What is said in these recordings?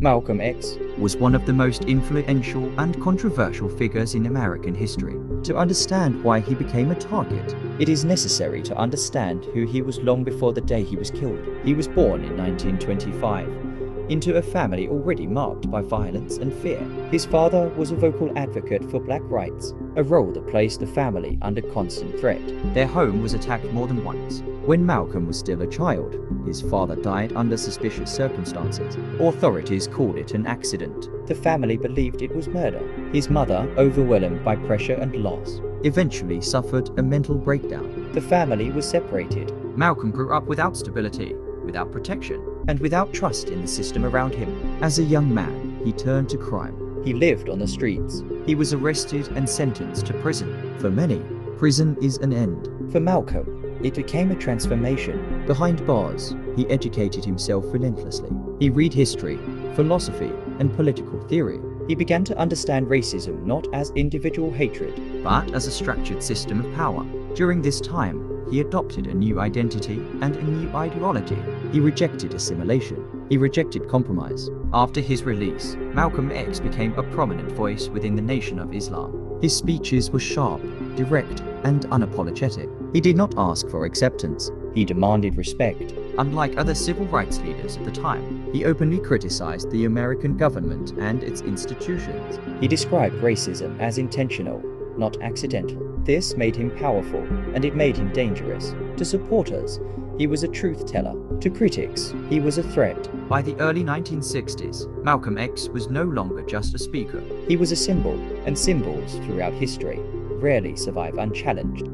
Malcolm X was one of the most influential and controversial figures in American history. To understand why he became a target, it is necessary to understand who he was long before the day he was killed. He was born in 1925 into a family already marked by violence and fear. His father was a vocal advocate for black rights, a role that placed the family under constant threat. Their home was attacked more than once. When Malcolm was still a child, his father died under suspicious circumstances. Authorities called it an accident. The family believed it was murder. His mother, overwhelmed by pressure and loss, eventually suffered a mental breakdown. The family was separated. Malcolm grew up without stability, without protection, and without trust in the system around him. As a young man, he turned to crime. He lived on the streets. He was arrested and sentenced to prison. For many, prison is an end. For Malcolm, it became a transformation. Behind bars, he educated himself relentlessly. He read history, philosophy, and political theory. He began to understand racism not as individual hatred, but as a structured system of power. During this time, he adopted a new identity and a new ideology. He rejected assimilation. He rejected compromise. After his release, Malcolm X became a prominent voice within the Nation of Islam. His speeches were sharp, direct, and unapologetic. He did not ask for acceptance. He demanded respect. Unlike other civil rights leaders at the time, he openly criticized the American government and its institutions. He described racism as intentional, not accidental. This made him powerful, and it made him dangerous. To supporters, he was a truth teller. To critics, he was a threat. By the early 1960s, Malcolm X was no longer just a speaker. He was a symbol, and symbols throughout history rarely survive unchallenged.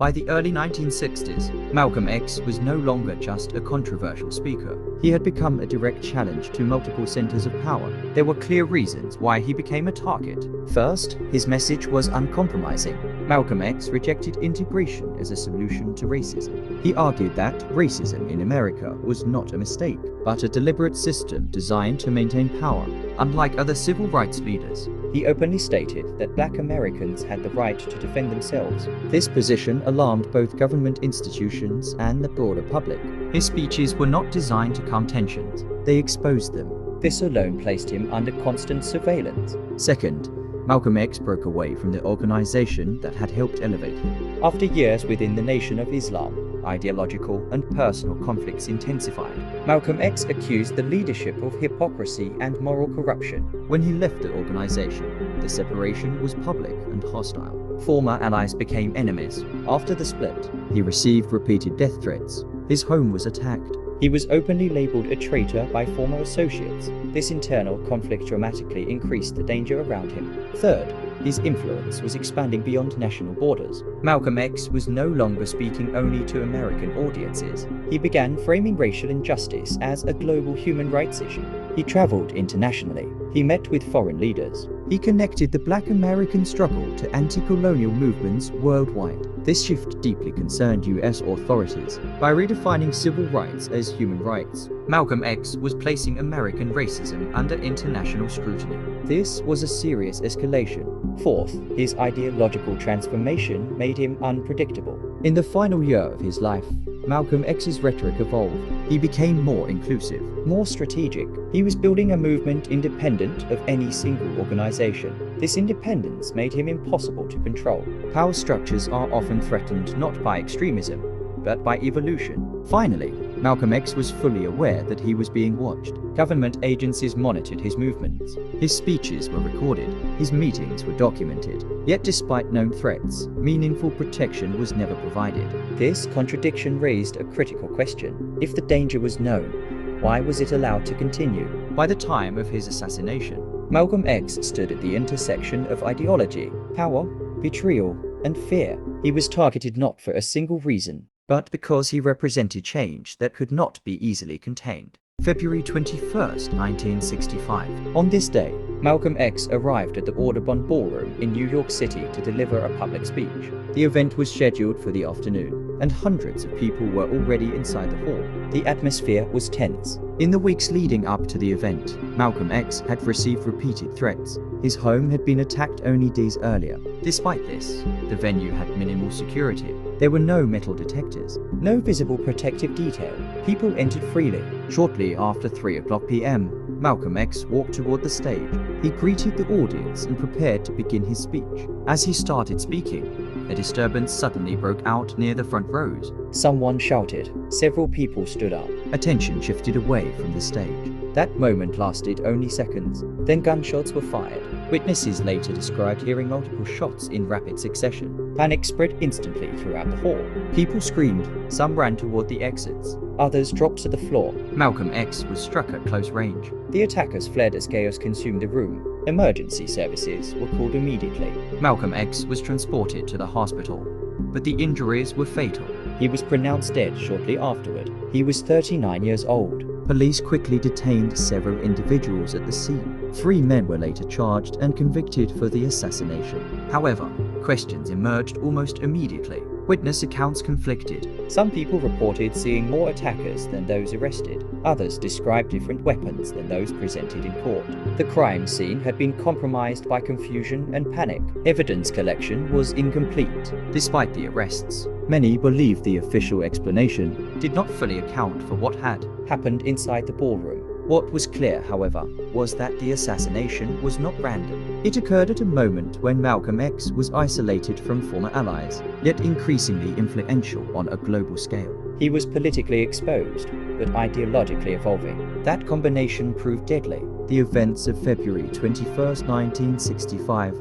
By the early 1960s, Malcolm X was no longer just a controversial speaker. He had become a direct challenge to multiple centers of power. There were clear reasons why he became a target. First, his message was uncompromising. Malcolm X rejected integration as a solution to racism. He argued that racism in America was not a mistake, but a deliberate system designed to maintain power. Unlike other civil rights leaders, he openly stated that black Americans had the right to defend themselves. This position alarmed both government institutions and the broader public. His speeches were not designed to calm tensions. They exposed them. This alone placed him under constant surveillance. Second, Malcolm X broke away from the organization that had helped elevate him. After years within the Nation of Islam, ideological and personal conflicts intensified. Malcolm X accused the leadership of hypocrisy and moral corruption. When he left the organization, the separation was public and hostile. Former allies became enemies. After the split, he received repeated death threats. His home was attacked. He was openly labeled a traitor by former associates. This internal conflict dramatically increased the danger around him. Third, his influence was expanding beyond national borders. Malcolm X was no longer speaking only to American audiences. He began framing racial injustice as a global human rights issue. He traveled internationally. He met with foreign leaders. He connected the Black American struggle to anti-colonial movements worldwide. This shift deeply concerned US authorities. By redefining civil rights as human rights, Malcolm X was placing American racism under international scrutiny. This was a serious escalation. Fourth, his ideological transformation made him unpredictable. In the final year of his life, Malcolm X's rhetoric evolved. He became more inclusive, more strategic. He was building a movement independent of any single organization. This independence made him impossible to control. Power structures are often threatened not by extremism, but by evolution. Finally, Malcolm X was fully aware that he was being watched. Government agencies monitored his movements. His speeches were recorded. His meetings were documented. Yet despite known threats, meaningful protection was never provided. This contradiction raised a critical question. If the danger was known, why was it allowed to continue? By the time of his assassination, Malcolm X stood at the intersection of ideology, power, betrayal, and fear. He was targeted not for a single reason, but because he represented change that could not be easily contained. February 21st, 1965. On this day, Malcolm X arrived at the Audubon Ballroom in New York City to deliver a public speech. The event was scheduled for the afternoon. and hundreds of people were already inside the hall. The atmosphere was tense. In the weeks leading up to the event, Malcolm X had received repeated threats. His home had been attacked only days earlier. Despite this, the venue had minimal security. There were no metal detectors, no visible protective detail. People entered freely. Shortly after 3:00 p.m., Malcolm X walked toward the stage. He greeted the audience and prepared to begin his speech. As he started speaking, a disturbance suddenly broke out near the front rows. Someone shouted. Several people stood up. Attention shifted away from the stage. That moment lasted only seconds. Then gunshots were fired. Witnesses later described hearing multiple shots in rapid succession. Panic spread instantly throughout the hall. People screamed. Some ran toward the exits. Others dropped to the floor. Malcolm X was struck at close range. The attackers fled as chaos consumed the room. Emergency services were called immediately. Malcolm X was transported to the hospital, but the injuries were fatal. He was pronounced dead shortly afterward. He was 39 years old. Police quickly detained several individuals at the scene. 3 men were later charged and convicted for the assassination. However, questions emerged almost immediately. Witness accounts conflicted. Some people reported seeing more attackers than those arrested. Others described different weapons than those presented in court. The crime scene had been compromised by confusion and panic. Evidence collection was incomplete. Despite the arrests, many believed the official explanation did not fully account for what had happened inside the ballroom. What was clear, however, was that the assassination was not random. It occurred at a moment when Malcolm X was isolated from former allies, yet increasingly influential on a global scale. He was politically exposed, but ideologically evolving. That combination proved deadly. The events of February 21, 1965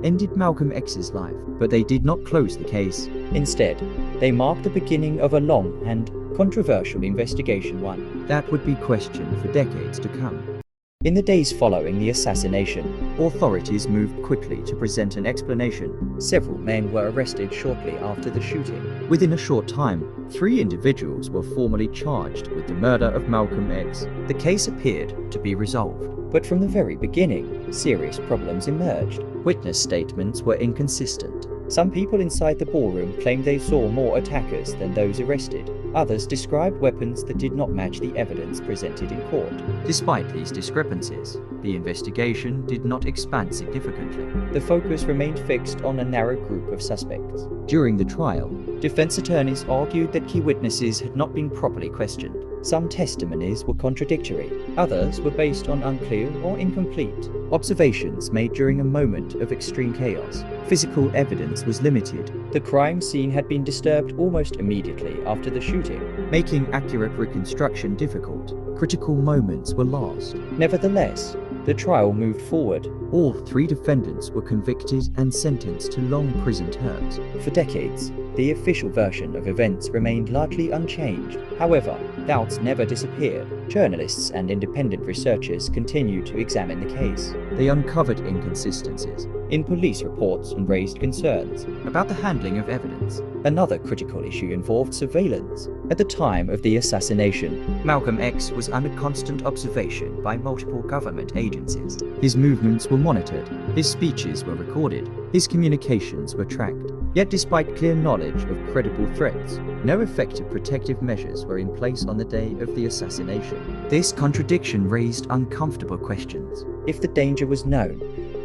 ended Malcolm X's life, but they did not close the case. Instead, they marked the beginning of a long and controversial investigation, one that would be questioned for decades to come. In the days following the assassination, authorities moved quickly to present an explanation. Several men were arrested shortly after the shooting. Within a short time, 3 individuals were formally charged with the murder of Malcolm X. The case appeared to be resolved, but from the very beginning, serious problems emerged. Witness statements were inconsistent. Some people inside the ballroom claimed they saw more attackers than those arrested. Others described weapons that did not match the evidence presented in court. Despite these discrepancies, the investigation did not expand significantly. The focus remained fixed on a narrow group of suspects. During the trial, defense attorneys argued that key witnesses had not been properly questioned. Some testimonies were contradictory. Others were based on unclear or incomplete observations made during a moment of extreme chaos. Physical evidence was limited. The crime scene had been disturbed almost immediately after the shooting, making accurate reconstruction difficult. Critical moments were lost. Nevertheless, the trial moved forward. All 3 defendants were convicted and sentenced to long prison terms. For decades, the official version of events remained largely unchanged. However, doubts never disappeared. Journalists and independent researchers continued to examine the case. They uncovered inconsistencies in police reports and raised concerns about the handling of evidence. Another critical issue involved surveillance. At the time of the assassination, Malcolm X was under constant observation by multiple government agencies. His movements were monitored, his speeches were recorded, his communications were tracked. Yet despite clear knowledge of credible threats, no effective protective measures were in place on the day of the assassination. This contradiction raised uncomfortable questions. If the danger was known,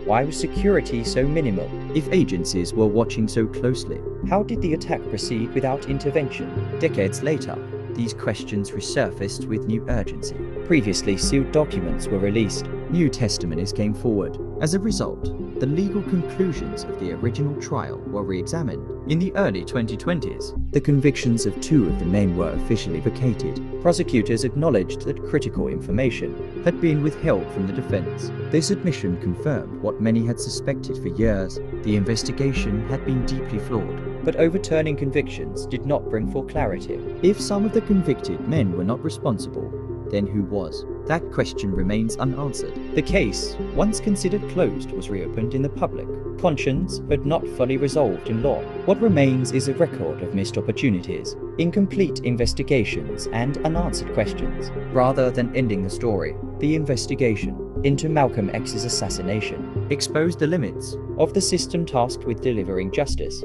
why was security so minimal? If agencies were watching so closely, how did the attack proceed without intervention? Decades later, these questions resurfaced with new urgency. Previously sealed documents were released. New testimonies came forward. As a result, the legal conclusions of the original trial were re-examined. In the early 2020s, the convictions of 2 of the men were officially vacated. Prosecutors acknowledged that critical information had been withheld from the defense. This admission confirmed what many had suspected for years. The investigation had been deeply flawed, but overturning convictions did not bring full clarity. If some of the convicted men were not responsible, then who was? That question remains unanswered. The case, once considered closed, was reopened in the public conscience, but not fully resolved in law. What remains is a record of missed opportunities, incomplete investigations, and unanswered questions. Rather than ending the story, the investigation into Malcolm X's assassination exposed the limits of the system tasked with delivering justice.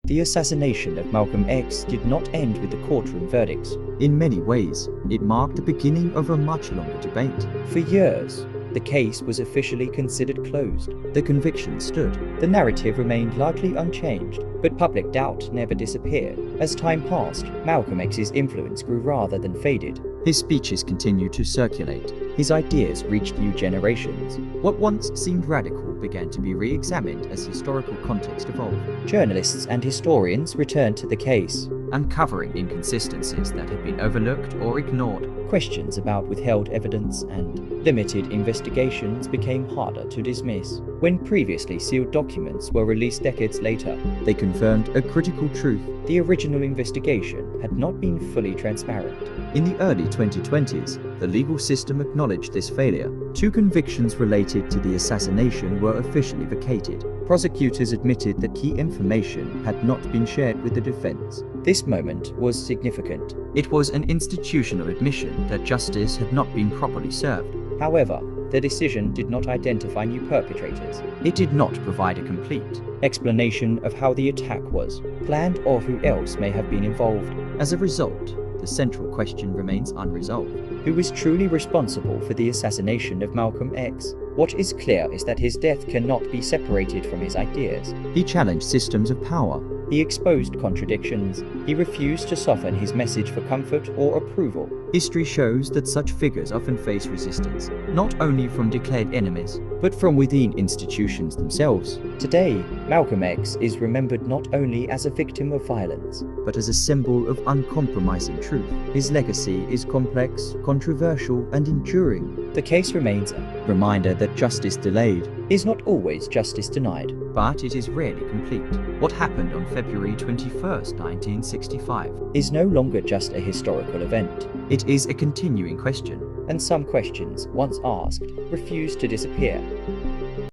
The assassination of Malcolm X did not end with the courtroom verdicts. In many ways, it marked the beginning of a much longer debate. For years, the case was officially considered closed. The conviction stood. The narrative remained largely unchanged, but public doubt never disappeared. As time passed, Malcolm X's influence grew rather than faded. His speeches continued to circulate. His ideas reached new generations. What once seemed radical began to be re-examined as historical context evolved. Journalists and historians returned to the case, uncovering inconsistencies that had been overlooked or ignored. Questions about withheld evidence and limited investigations became harder to dismiss. When previously sealed documents were released decades later, they confirmed a critical truth: the original investigation had not been fully transparent. In the early 2020s, the legal system acknowledged this failure. 2 convictions related to the assassination were officially vacated. Prosecutors admitted that key information had not been shared with the defense. This moment was significant. It was an institutional admission that justice had not been properly served. However, the decision did not identify new perpetrators. It did not provide a complete explanation of how the attack was planned or who else may have been involved. As a result, the central question remains unresolved. Who is truly responsible for the assassination of Malcolm X? What is clear is that his death cannot be separated from his ideas. He challenged systems of power. He exposed contradictions. He refused to soften his message for comfort or approval. History shows that such figures often face resistance, not only from declared enemies, but from within institutions themselves. Today, Malcolm X is remembered not only as a victim of violence, but as a symbol of uncompromising truth. His legacy is complex, controversial, and enduring. The case remains a reminder that justice delayed is not always justice denied, but it is rarely complete. What happened on February 21st, 1965 is no longer just a historical event. It is a continuing question, and some questions, once asked, refuse to disappear.